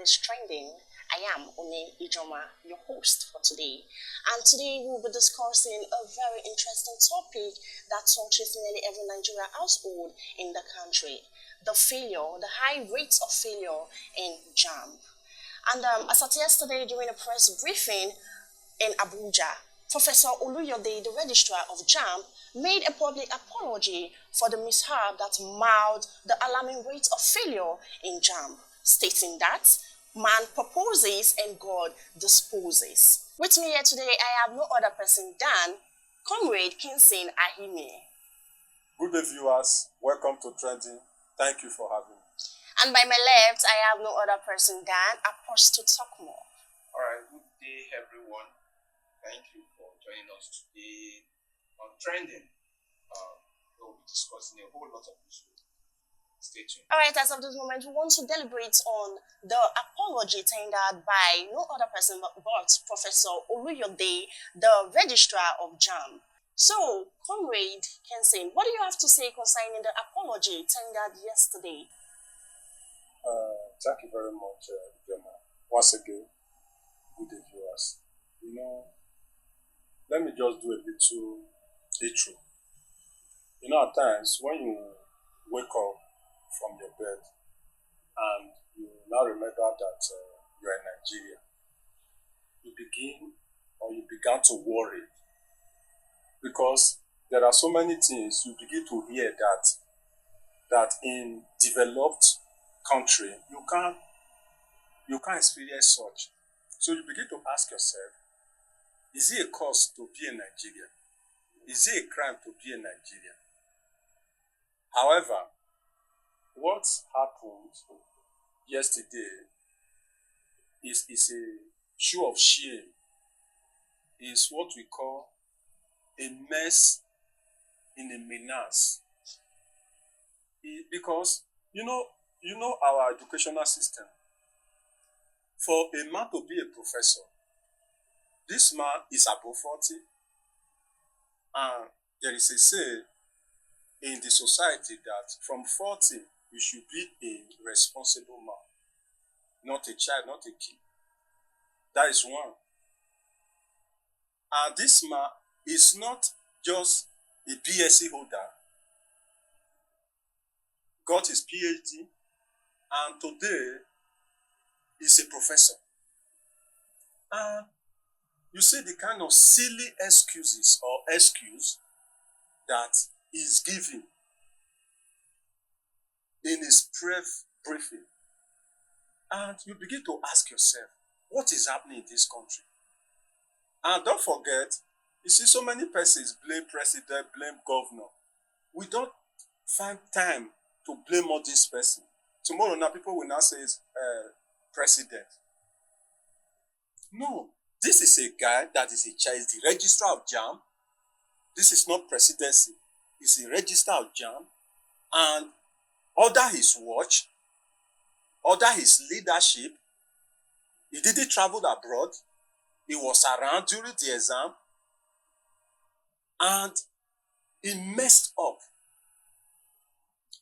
today's trending. I am One Ijoma, your host for today. And today we'll be discussing a very interesting topic that touches nearly every Nigerian household in the country. The high rates of failure in JAMB. And as at yesterday during a press briefing in Abuja, Professor Oloyede, the Registrar of JAMB, made a public apology for the mishap that marred the alarming rate of failure in JAMB, stating that man proposes and God disposes. With me here today, I have no other person than Comrade Kinsin Ahime. Good day, viewers. Welcome to Trending. Thank you for having me. And by my left, I have no other person than Apostle Tokmo. All right, good day, everyone. Thank you for joining us today on Trending. We'll be discussing a whole lot of issues. Stay tuned. All right, as of this moment, we want to deliberate on the apology tendered by no other person but Professor Oloyede, the Registrar of JAMB. So, Comrade Kensin, what do you have to say concerning the apology tendered yesterday? Thank you very much, Gemma. Once again, good day, viewers. Let me just do a little intro. At times when you wake up from your bed and you now remember that you're in Nigeria, you began to worry because there are so many things you begin to hear that in developed country you can't experience such. So you begin to ask yourself, is it a cause to be in Nigeria? Is it a crime to be in Nigeria? However, what happened yesterday is a show of shame. Is what we call a mess in a menace. Because you know our educational system. For a man to be a professor, this man is above 40, and there is a say in the society that from 40 you should be a responsible man, not a child, not a kid. That is one. And this man is not just a BSc holder, got his PhD, and today is a professor. And you see the kind of silly excuses or excuse that is given in his press briefing. And you begin to ask yourself, what is happening in this country? And don't forget, you see so many persons blame president, blame governor. We don't find time to blame all this person. Tomorrow now people will now say president. No, this is a guy that is the registrar of JAMB. This is not presidency. He's a registrar of JAMB. And under his watch, under his leadership, he didn't travel abroad. He was around during the exam. And he messed up.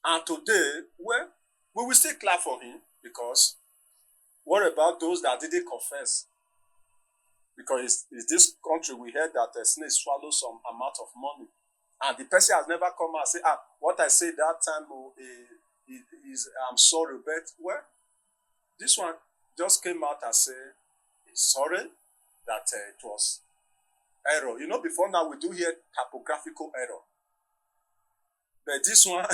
And today, well, we will still clap for him because what about those that didn't confess? Because in this country, we heard that a snake swallowed some amount of money. And the person has never come out and said, what I said that time I'm sorry, but well, this one just came out and said, he's sorry that it was error. Before now we do hear typographical error. But this one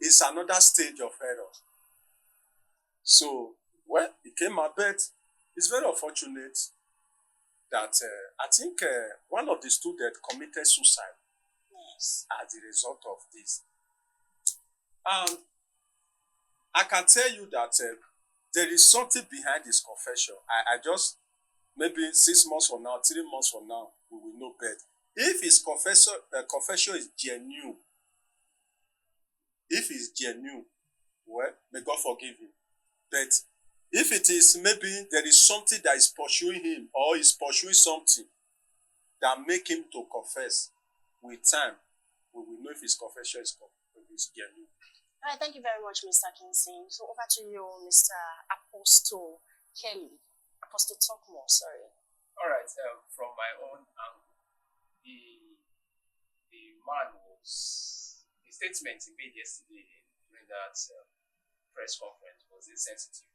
is another stage of error. So, well, it came out, but it's very unfortunate that I think one of the students committed suicide as a result of this. And I can tell you that there is something behind this confession. I just, maybe 6 months from now, 3 months from now, we will know better. If his confession is genuine, well, may God forgive him. But if it is maybe there is something that is pursuing him or is pursuing something that make him to confess, with time, we will know if his confession is genuine. All right, thank you very much, Mr. Kinsin. So over to you, Mr. Apostle Kelly, Apostle, talk more. Sorry. All right. From my own angle, the man was the statement he made yesterday during that press conference was insensitive,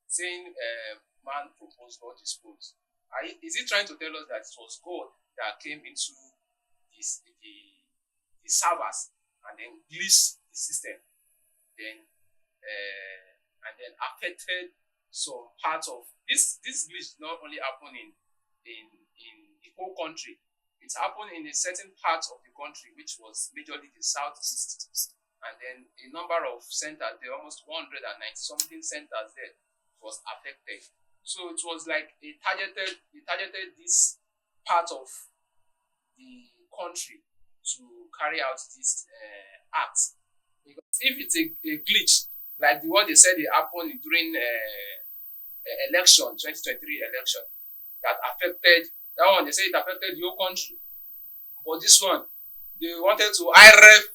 saying man proposed, God disposed. Is he trying to tell us that it was God that came into the servers and then glitched the system, then and then affected some parts of this glitch? Not only happen in the whole country, it happened in a certain part of the country, which was majorly the southeast, and then a number of centers, there are almost 190 something centers there, was affected. So it was like they targeted this part of the country to carry out this act. Because if it's a glitch, like the one they said it happened during election, 2023 election, that affected, that one they say it affected the whole country. But this one, they wanted to IRF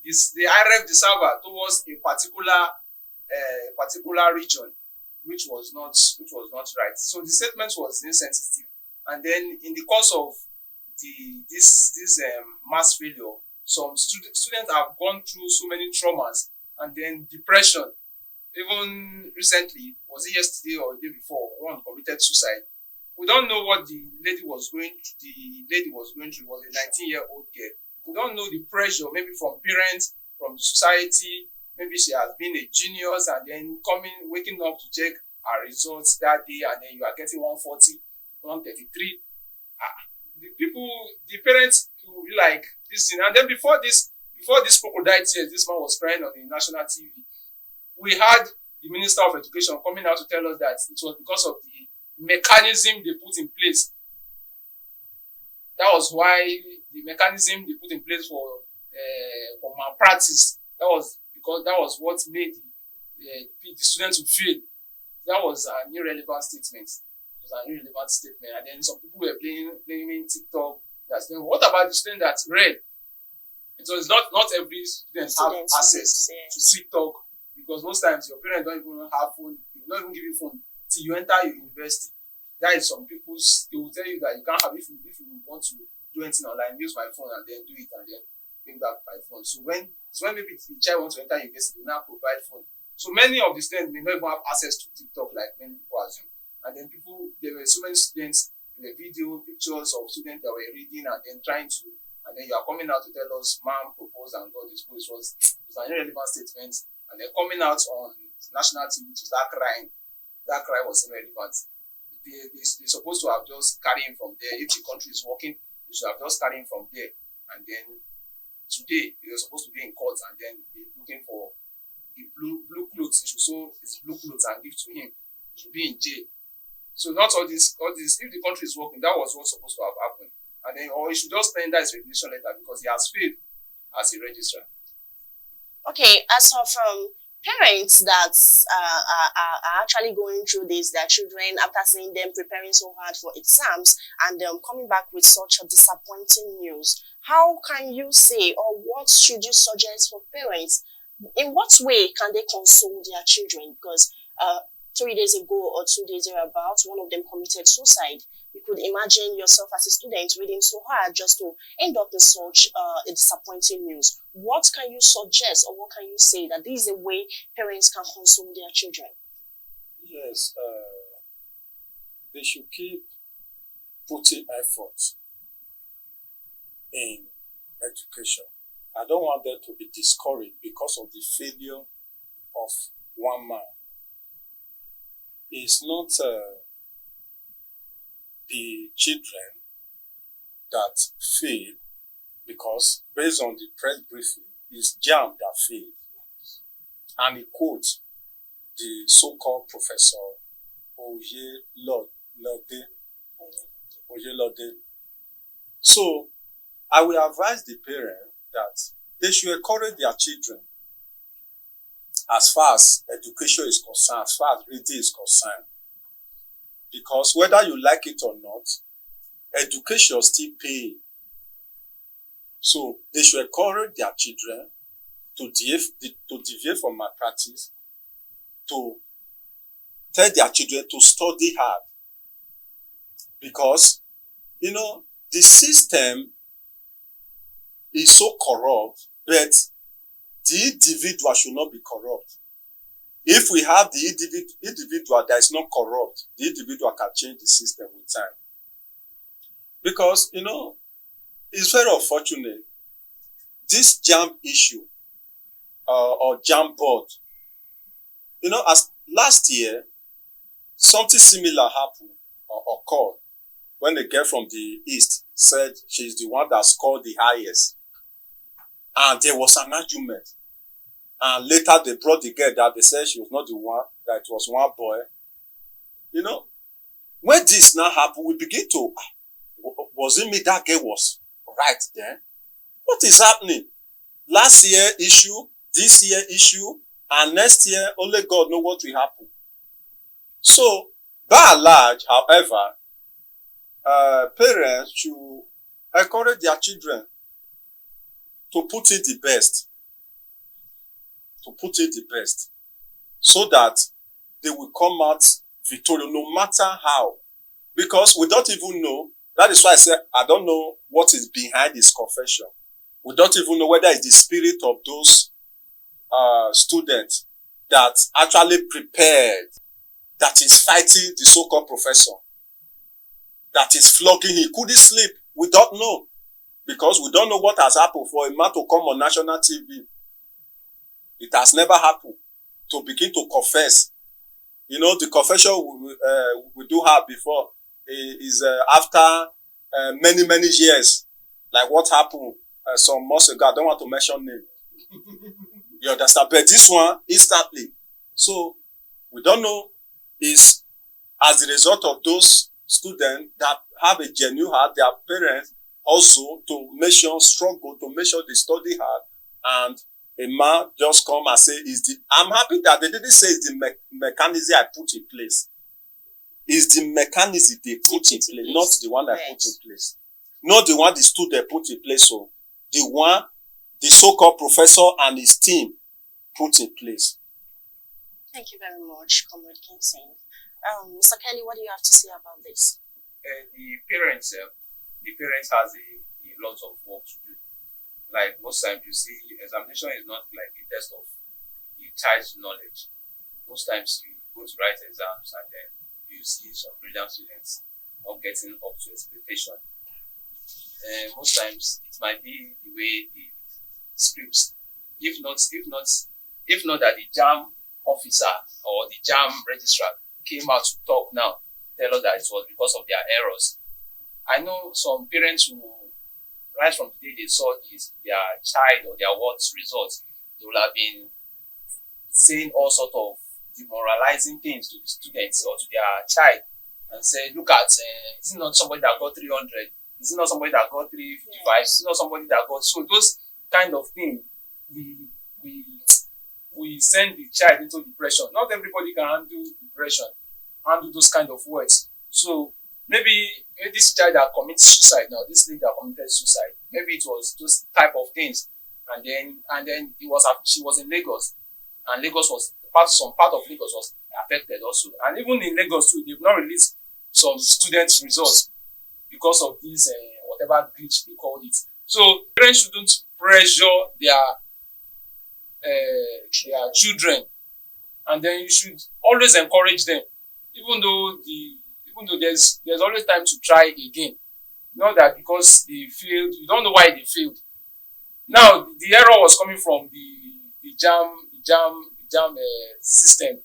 the server towards a particular region, which was not right. So the statement was insensitive, and then in the course of this mass failure, some students have gone through so many traumas, and then depression. Even recently, was it yesterday or the day before, one committed suicide. We don't know what the lady was going through. Was a 19-year-old girl. We don't know the pressure, maybe from parents, from society. Maybe she has been a genius and then waking up to check her results that day, and then you are getting 140, 133. The parents will be like this thing. And then before this crocodile tears, this man was crying on the national TV. We had the Minister of Education coming out to tell us that it was because of the mechanism they put in place. That was why the mechanism they put in place for malpractice. That was because that was what made the students to fail. That was an irrelevant statement. It was an irrelevant statement. And then some people were blaming TikTok. That's then what about the student that read? So it's not every student have access to TikTok, because most times your parents don't even have phone. They will not even give you phone till you enter your university. That is some people's. They will tell you that you can't have if you want to do anything online, use my phone and then do it and then bring back my phone. So when maybe the child wants to enter university, they now provide phone. So many of the students may not even have access to TikTok like many people assume. And then there were so many students, there were video, pictures of students that were reading and then trying to, and then you are coming out to tell us, man proposed and God disposed. It was an irrelevant statement. And then coming out on national TV to start crying, that cry was irrelevant. They're supposed to have just carrying from there. If the country is working, they should have just carrying from there. And then today, they're supposed to be in court and then be looking for the blue clothes. They should sew his blue clothes and give to him. He should be in jail. So not all this. If the country is working, that was what's supposed to have happened. And then, or he should just tender his resignation letter because he has failed as a registrar. Okay, as from parents that are actually going through this, their children, after seeing them preparing so hard for exams and coming back with such a disappointing news, how can you say, or what should you suggest for parents? In what way can they console their children? Because 3 days ago or 2 days thereabouts, one of them committed suicide. You could imagine yourself as a student reading so hard just to end up in such a disappointing news. What can you suggest, or what can you say that this is a way parents can console their children? Yes, they should keep putting effort in education. I don't want them to be discouraged because of the failure of one man. It's not the children that fail, because based on the press briefing, it's JAMB that failed. And he quotes the so-called Professor Oloyede. So I will advise the parents that they should encourage their children as far as education is concerned, as far as reading is concerned. Because whether you like it or not, education still pays. So they should encourage their children to deviate from malpractice, to tell their children to study hard. Because, the system is so corrupt, but the individual should not be corrupt. If we have the individual that is not corrupt, the individual can change the system with time. Because, it's very unfortunate. This JAMB issue, or JAMB board, as last year, something similar happened or occurred when the girl from the East said she's the one that scored the highest. And there was an argument. And later they brought the girl that they said she was not the one, that it was one boy. When this now happened, we begin to, was it me that girl was right then? What is happening? Last year issue, this year issue, and next year, only God knows what will happen. So, by and large, however, parents should encourage their children to put in the best. So that they will come out victorious no matter how. Because we don't even know. That is why I said I don't know what is behind this confession. We don't even know whether it's the spirit of those students that actually prepared, that is fighting the so-called professor, that is flogging him. Could he sleep? We don't know. Because we don't know what has happened for a man to come on national TV. It has never happened. To begin to confess. The confession we do have before is after many, many years. Like what happened some months ago. I don't want to mention name. You understand? But this one, instantly. So, we don't know is as a result of those students that have a genuine heart, their parents also to make sure struggle, to make sure they study hard, and a man just come and say, I'm happy that they didn't say it's the mechanism I put in place. It's the mechanism they put in place, not the one I put in place. Not the one the student put in place. So the one the so-called professor and his team put in place. Thank you very much, Comrade Kingston. Mr. Kelly, what do you have to say about this? The parents has a lot of work to do. Like most times you see, examination is not like a test of the child's knowledge. Most times you go to write exams and then you see some brilliant students not getting up to expectation. Most times it might be the way the scripts, if not that the JAMB officer or the JAMB registrar came out to talk now, tell us that it was because of their errors. I know some parents who, right from the day they saw their child or their words results, they will have been saying all sort of demoralizing things to the students or to their child and say, look at, is it not somebody that got 300? Is it not somebody that got 355? Is it not somebody that got... So those kind of things, we send the child into depression. Not everybody can handle depression, handle those kind of words. So maybe this child that commits suicide now, this lady that committed suicide, maybe it was those type of things. And then she was in Lagos, and Lagos was some part of Lagos was affected also. And even in Lagos too, they've not released some students' results because of this whatever glitch they called it. So parents shouldn't pressure their children, and then you should always encourage them, even though there's always time to try again. Not that because they failed, you don't know why they failed. Now the error was coming from the JAMB system.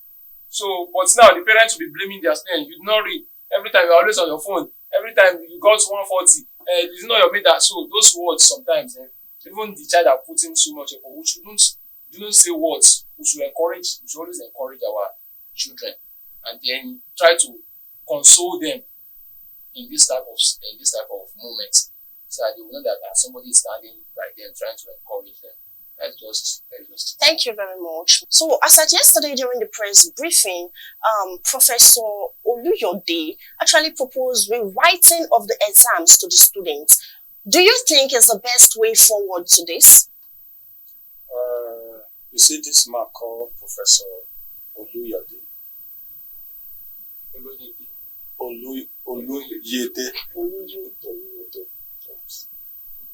So, but now the parents will be blaming their students. You do not read. Every time you're always on your phone. Every time you got 140, it's not your mate that. So those words sometimes, even the child that put in so much effort, we shouldn't say words. We should always encourage our children, and then try to console them in this type of moments, so that they will know that somebody is standing by them, trying to encourage them. That's just. Thank you very much. So, as at yesterday during the press briefing, Professor Oloyede actually proposed rewriting of the exams to the students. Do you think is the best way forward to this? You see this man called Professor Oloyede. Oloyede. Oloyede. Oloyede. Yes.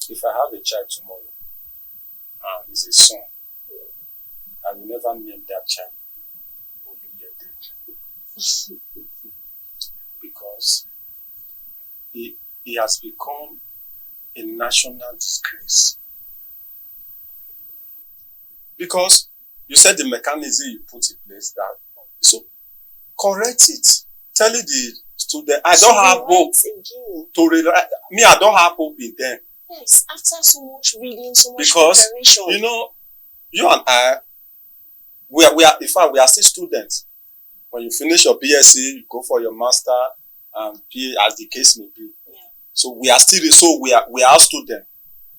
If I have a child tomorrow, and it's a son, I will never name that child Oloyede. Because he has become a national disgrace. Because you said the mechanism you put in place that, so correct it. Tell it the student, I don't have hope to rewrite. Me, I don't have hope in them. Yes, after so much reading, so much because, preparation. you know, you and I, we are, in fact, we are still students. When you finish your BSc, you go for your master, and as the case may be. Yeah. So we are still, so we are students.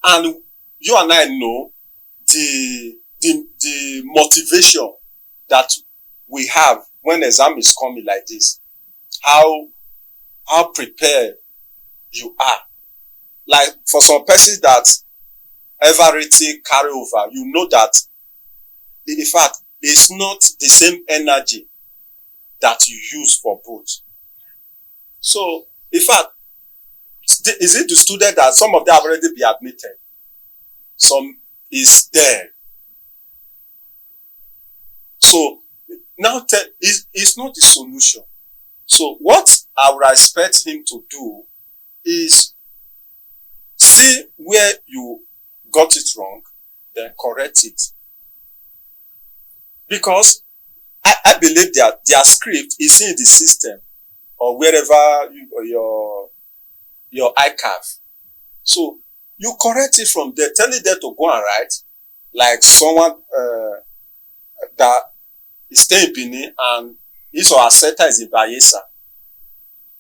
And you and I know the motivation that we have when exam is coming like this. How prepared you are. Like for some persons that everything carry over, you know that in fact it's not the same energy that you use for both. So in fact, is it the student that some of them have already been admitted? Some is there. So now it's not the solution. So what I would expect him to do is see where you got it wrong, then correct it. Because I believe that their script is in the system or wherever your iCav. So you correct it from there, tell it there to go and write, like someone that is staying in Benin and his or her center is in Bayelsa.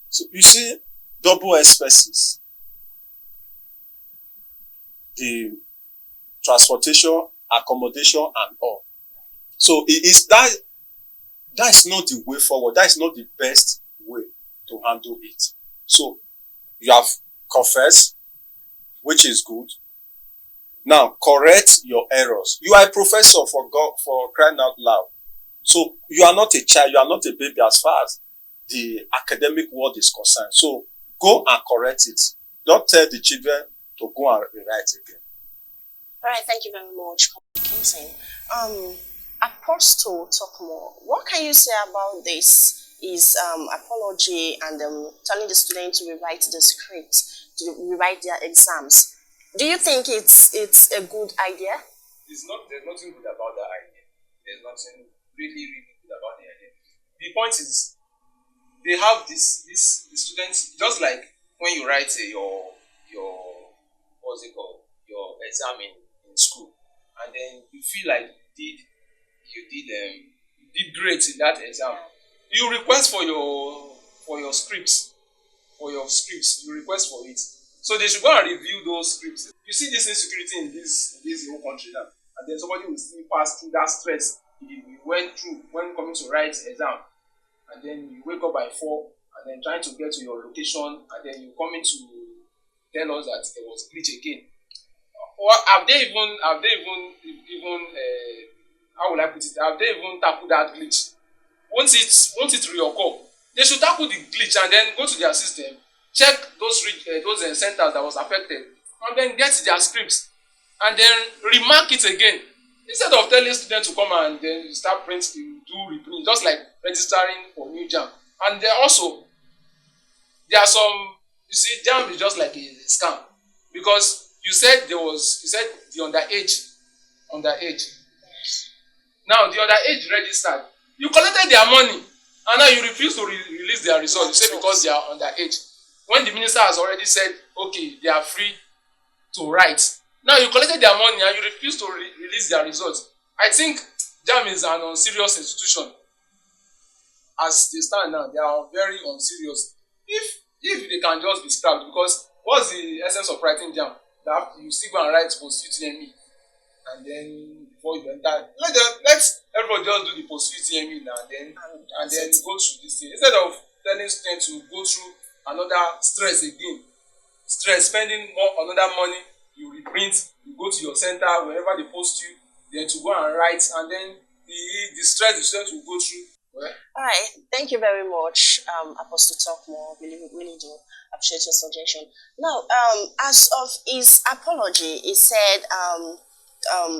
So you see, double expenses. The transportation, accommodation, and all. So it is that is not the way forward. That is not the best way to handle it. So you have confessed, which is good. Now correct your errors. You are a professor, for God, for crying out loud. So you are not a child, you are not a baby as far as the academic world is concerned. So go and correct it. Don't tell the children to go and rewrite again. All right, thank you very much, Kingston. Apostle, talk more. What can you say about this? Is apology and telling the student to rewrite the script, to rewrite their exams. Do you think it's a good idea? There's nothing good about that idea. There's nothing really good about the idea. The point is, they have the students, just like when you write your what's it called, your exam in school, and then you feel like you did great in that exam. You request for your scripts, you request for it. So they should go and review those scripts. You see this insecurity in this whole country now, and then somebody will still pass through that stress he went through when coming to write exam, and then you wake up by 4 and then trying to get to your location, and then you come in to tell us that there was glitch again. Or have they even how will I put it? Have they even tackled that glitch? Won't it reoccur? They should tackle the glitch and then go to their system, check those centers that was affected, and then get their scripts and then remark it again. Instead of telling students to come and then start printing, do reprint, just like registering for new JAMB. And there are some, you see, JAMB is just like a scam, because you said the underage. Now the underage registered, you collected their money, and now you refuse to release their results. You say because they are underage, when the minister has already said, okay, they are free to write. Now you collected their money and you refuse to release their results. I think JAMB is an unserious institution. As they stand now, they are very unserious. If they can just be scrapped, because what's the essence of writing JAMB? That you still go and write post-UTME, and then before you enter, let everybody just do the post-UTME now, and then go through this thing, instead of telling students to go through another stress again. Spending more another money, you reprint, you go to your center wherever they post you, then to go and write, and then the stress the students will go through Well, All right, thank you very much, Apostle Talkmore. Really, really do appreciate your suggestion. Now, as of his apology, he said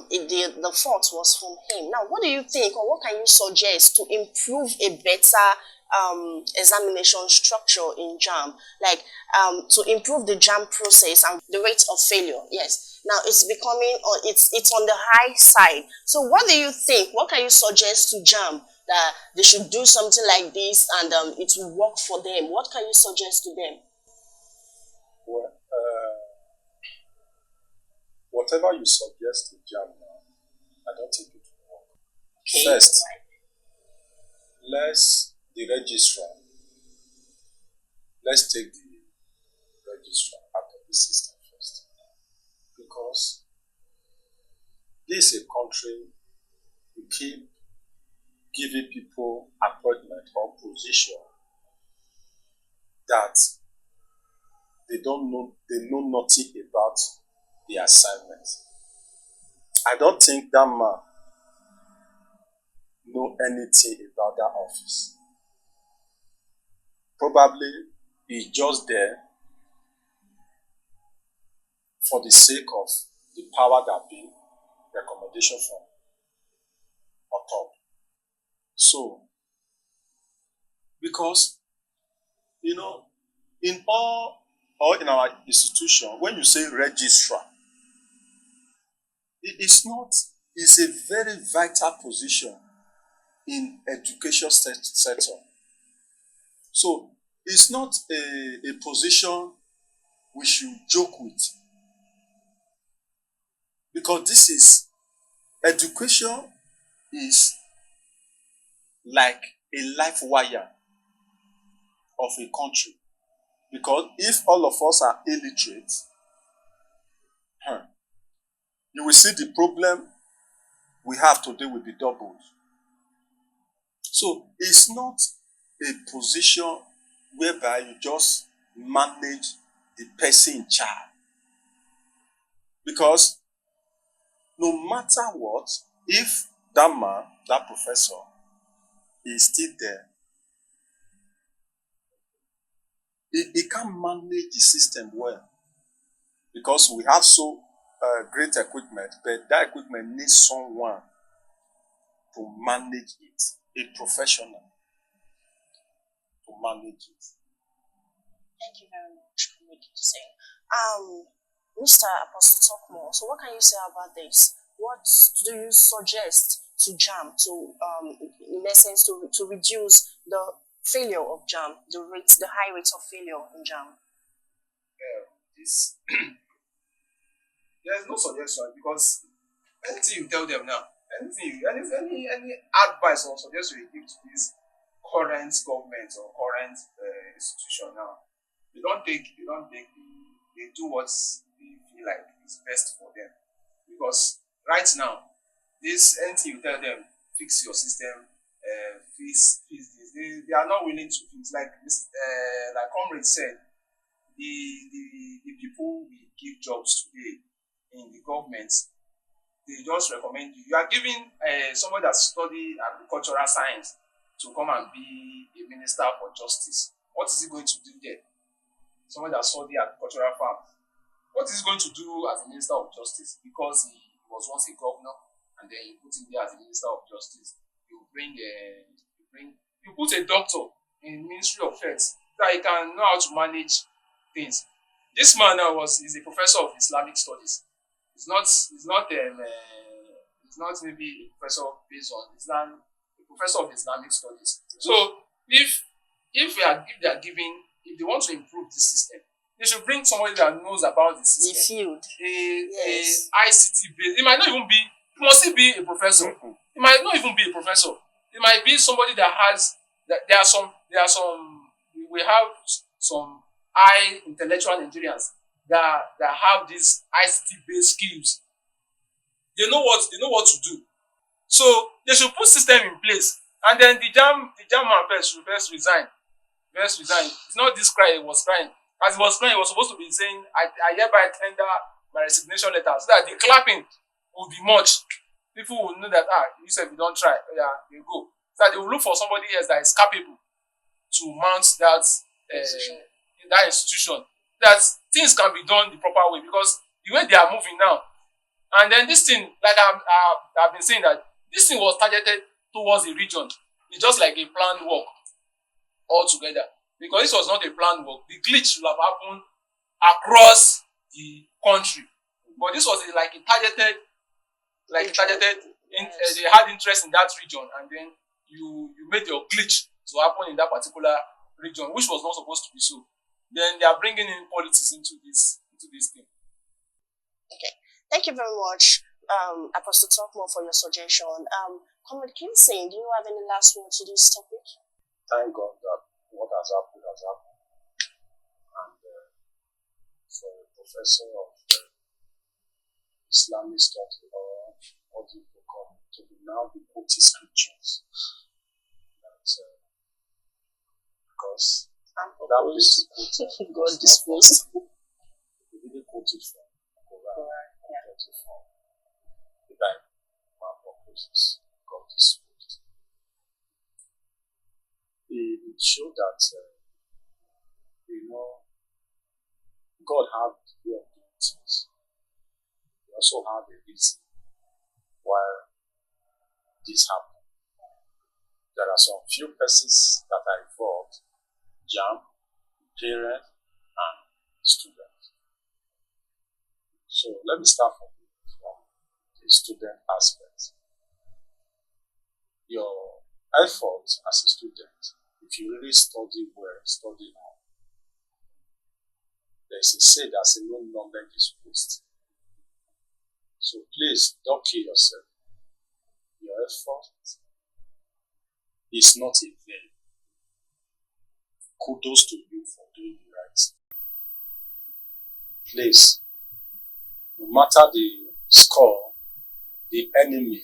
the fault was from him. Now, what do you think, or what can you suggest to improve a better examination structure in JAM? Like to improve the JAM process and the rate of failure. Yes. Now it's becoming, or it's on the high side. So, what do you think? What can you suggest to JAM that they should do something like this and it will work for them? What can you suggest to them? Well, whatever you suggest to JAMB now, I don't think it will work. Okay. First, the registrar, let's take the registrar out of the system first. Because this is a country we keep giving people appointment or position that they know nothing about the assignment. I don't think that man know anything about that office. Probably he's just there for the sake of the power that be recommendation from on top. So, because in all or in our institution, when you say registrar, it's a very vital position in education sector. So it's not a position we should joke with, because this is education is like a life wire of a country. Because if all of us are illiterate, you will see the problem we have today will be doubled. So it's not a position whereby you just manage the person in charge. Because no matter what, if that man, that professor, is still there, he can't manage the system well. Because we have so great equipment, but that equipment needs someone to manage it, a professional to manage it. Thank you very much for making the same. Mr. Apostle Talkmore, so what can you say about this? What do you suggest to JAM to, in essence, to reduce the failure of JAM, the high rate of failure in JAM? this there's no suggestion, because anything you tell them now, any advice or suggestion you give to this current government or current institution now, they do what they feel like is best for them. Because right now, this anything you tell them, fix your system, fix this, they are not willing to fix. Like this, like Comrade said, the people we give jobs today in the government, they just recommend you. You are giving somebody that study agricultural science to come and be a minister for justice. What is he going to do there? Someone that study agricultural farm. What is he going to do as a minister of justice? Because he was once a governor, and then you put him there as a minister of justice. You put a doctor in Ministry of Health that he can know how to manage things. This man now is a professor of Islamic studies. It's not maybe a professor based on Islam, a professor of Islamic studies. So if they want to improve the system, they should bring somebody that knows about the system. The field. Yes. A ICT based. It might not even be. It must be a professor. It might not even be a professor. It might be somebody that has that. There are some. We have some high intellectual Nigerians that have these ICT based skills. They know what to do. So they should put system in place, and then the JAMB man should first resign. It's not this cry he was crying. As he was crying, he was supposed to be saying, I hereby tender my resignation letter, so that the clapping will be much. People will know that you said you don't try. Yeah, you go. that they will look for somebody else that is capable to mount that that institution. That things can be done the proper way, because the way they are moving now, and then this thing, like I've been saying, that this thing was targeted towards the region. It's just like a planned work altogether. Because this was not a planned work. The glitch should have happened across the country. But this was like a targeted, they had interest in that region, and then you made your glitch to happen in that particular region, which was not supposed to be so. Then they are bringing in politics into this thing. Okay, thank you very much, Apostle Talkmore, for your suggestion. Comrade Kinsey, do you have any last word to this topic? Thank God that what has happened has happened. And for a professor of Islamic study, or what do you call it, to be now the quoted scriptures. Because that was God disposed. We didn't quote it from Quran, from the Bible, my purposes, God disposed. It showed that, God had the way of doing things. He also had a reason why this happened. There are some few persons that are involved: JAMB, parent, and student. So let me start from the student aspect. Your effort as a student, if you really study well, study hard, there's a say that says no knowledge is waste. So please don't kill yourself. Your effort is not in vain. Kudos to you for doing the right thing. Please, no matter the score, the enemy,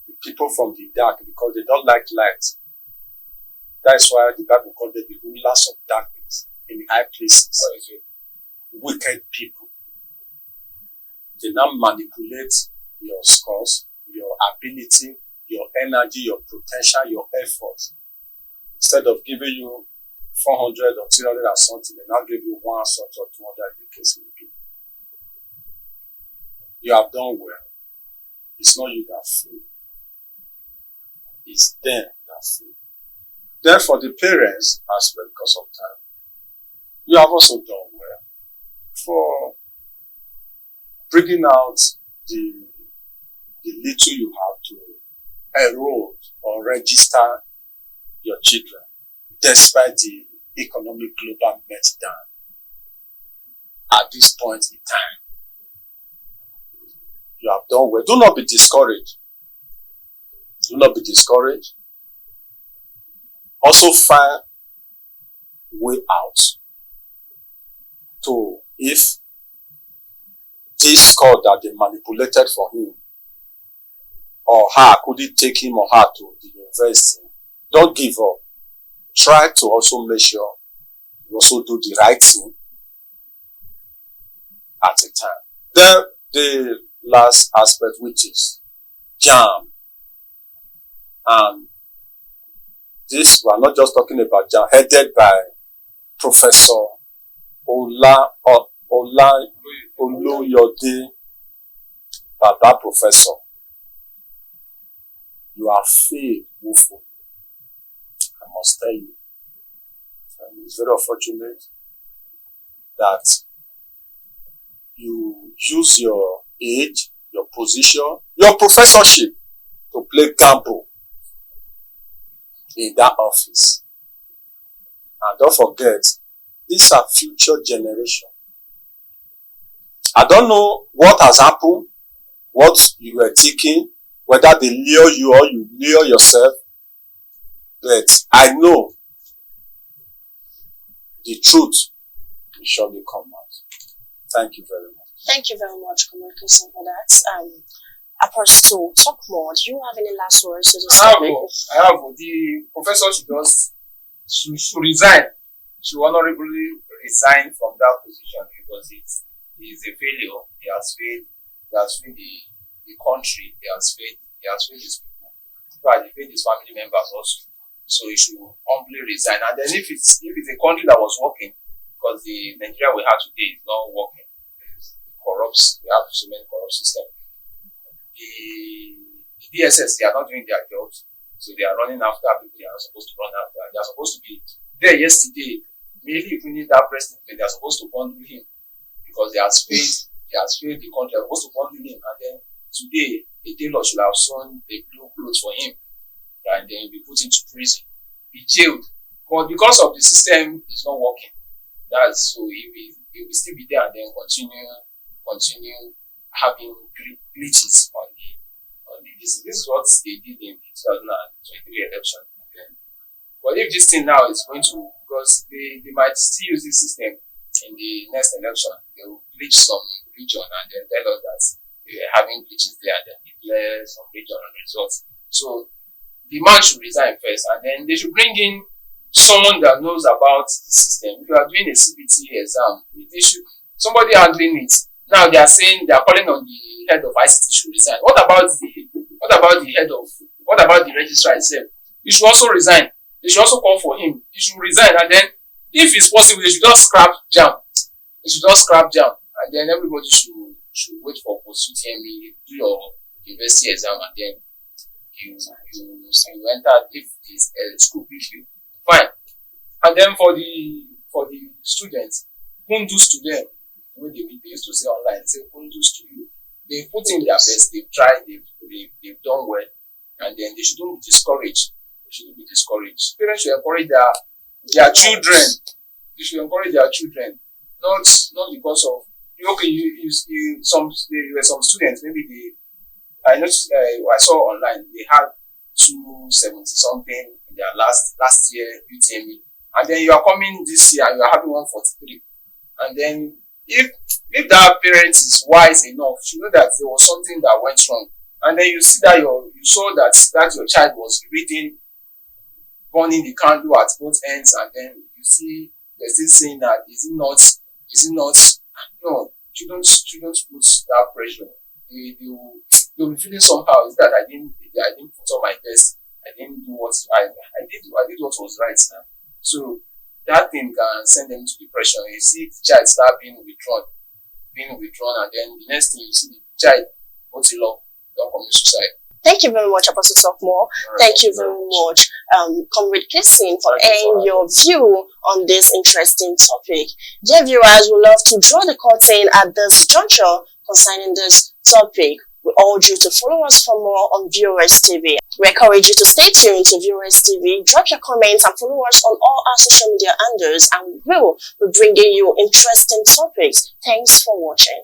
the people from the dark, because they don't like light. That is why the Bible called them the rulers of darkness in the high places. Wicked people. They now manipulate your scores, your ability, your energy, your potential, your effort. Instead of giving you 400 or 300 or something, they now give you 100 or 200 in case of people. You have done well. It's not you that fail. It's them that fail. Therefore, the parents aspect, because of time, you have also done well for bringing out the little you have to enroll or register your children, despite the economic global meltdown at this point in time. You have done well. Do not be discouraged. Do not be discouraged. Also find way out to, if this score that they manipulated for him or her couldn't take him or her to the university, don't give up. Try to also make sure you also do the right thing at a time. Then the last aspect, which is JAMB. And this, we are not just talking about JAMB, headed by Professor Oloyede, Baba Professor. You are failed woefully, I must tell you. And it's very unfortunate that you use your age, your position, your professorship to play gamble in that office. And don't forget, these are future generations. I don't know what has happened, what you were thinking, whether they lure you or you lure yourself, but I know the truth will surely come out. Thank you very much. Thank you very much, Comrade Kinsey, for that. Apostle Talkmore, do you have any last words to this topic? I have. The professor should resign. Should honorably resign from that position, because he is a failure. He has failed the country. He has failed his people. fact, he failed his family members also. So he should humbly resign. And then if it's a country that was working, because the Nigeria we have today is not working, it's corrupts. We have so many corrupt systems. The DSS, they are not doing their jobs, so they are running after people they are supposed to run after. They are supposed to be there yesterday. Maybe if we need that president, they are supposed to bundle him because he has failed the country. They are supposed to bundle him, and then today the tailor should have sewn the blue clothes for him, and then be put into prison, be jailed. But because of the system is not working, that's so he will still be there and then continue having glitches on the this is what they did in the 2023 election. But if this thing now is going to, because they might still use this system in the next election, they will glitch some region and then tell us that they are having glitches there and then declare some regional results. So the man should resign first, and then they should bring in someone that knows about the system. If you are doing a CBT exam, they should somebody handling it. Now they are saying they are calling on the head of ICT should resign. What about the registrar itself? He should also resign. They should also call for him. He should resign, and then if it's possible, they should just scrap JAMB. And then everybody should wait for post-UTME, do your university exam, and then you enter if this school gives you fine. And then for the students, kundus to them. When they used to say online, they say kundus to you. They've put in their best, they've tried, they've done well, and then they shouldn't be discouraged. Parents should encourage their children. They should encourage their children, not because of there were some students, maybe I noticed I saw online they had 270 something in their last year UTME, and then you are coming this year and you are having 143, and then if that parent is wise enough, you know that there was something that went wrong, and then you see that you saw that your child was reading, burning the candle at both ends, and then you see they're still saying that is it not no, children put that pressure. They'll be feeling somehow is that I didn't put on my best, I didn't do what I did what was right now. So that thing can send them to depression. You see the child start being withdrawn, and then the next thing you see the child don't commit suicide. Thank you very much, Apostle Sophomore. Thank you very much, Comrade Christine, for airing your view on this interesting topic. Dear viewers, we love to draw the curtain at this juncture concerning this topic. We urge you to follow us for more on Viewers TV. We encourage you to stay tuned to Viewers TV, drop your comments and follow us on all our social media handles, and we will be bringing you interesting topics. Thanks for watching.